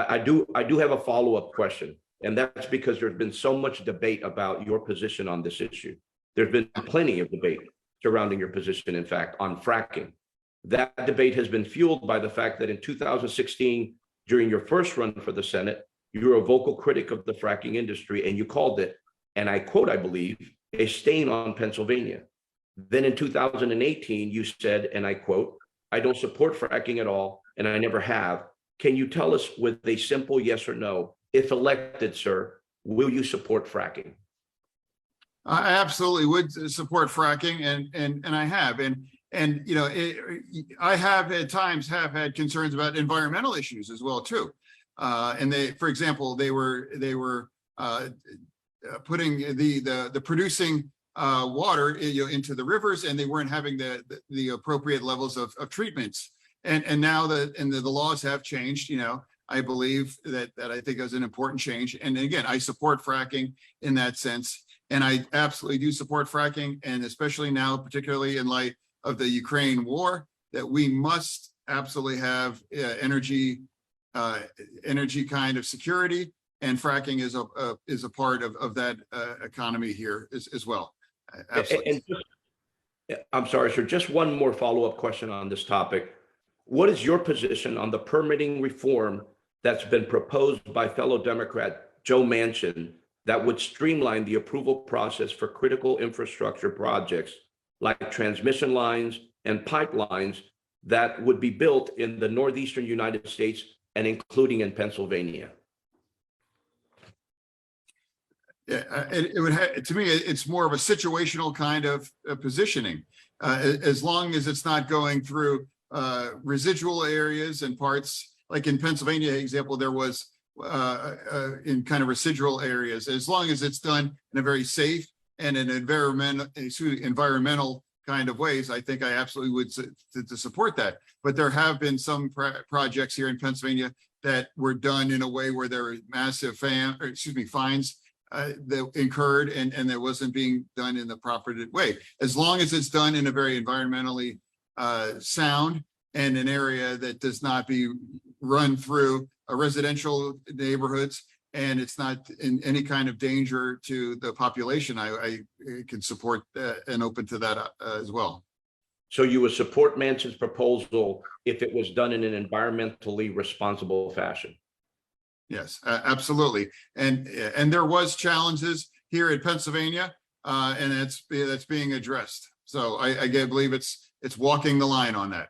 I do have a follow-up question, and that's because there's been so much debate about your position on this issue. There's been plenty of debate surrounding your position, in fact, on fracking. That debate has been fueled by the fact that in 2016, during your first run for the Senate, you were a vocal critic of the fracking industry, and you called it, and I quote, I believe, a stain on Pennsylvania. Then in 2018, you said, and I quote, "I don't support fracking at all, and I never have. Can you tell us with a simple yes or no, if elected, sir, will you support fracking?" I absolutely would support fracking, and I have, and you know, I have at times have had concerns about environmental issues as well too. And they, for example, they were putting the producing water, you know, into the rivers, and they weren't having the appropriate levels of treatments. And now the laws have changed. You know, I believe that I think is an important change. And again, I support fracking in that sense. And I absolutely do support fracking, and especially now, particularly in light of the Ukraine war, that we must absolutely have energy kind of security, and fracking is a part of that economy here as well. Absolutely. I'm sorry, sir, just one more follow-up question on this topic. What is your position on the permitting reform that's been proposed by fellow Democrat Joe Manchin that would streamline the approval process for critical infrastructure projects like transmission lines and pipelines that would be built in the northeastern United States and including in Pennsylvania? Yeah, it would have, to me, it's more of a situational kind of positioning. As long as it's not going through residual areas and parts, like in Pennsylvania example, there was in kind of residual areas, as long as it's done in a very safe and an environmental kind of ways, I think I absolutely would to support that. But there have been some projects here in Pennsylvania that were done in a way where there were massive fines that incurred, and that wasn't being done in the proper way. As long as it's done in a very environmentally sound and an area that does not be run through residential neighborhoods, and it's not in any kind of danger to the population, I can support that and open to that as well. So you would support Manchin's proposal if it was done in an environmentally responsible fashion? Yes, absolutely. And there was challenges here in Pennsylvania, and that's being addressed. So I believe it's walking the line on that.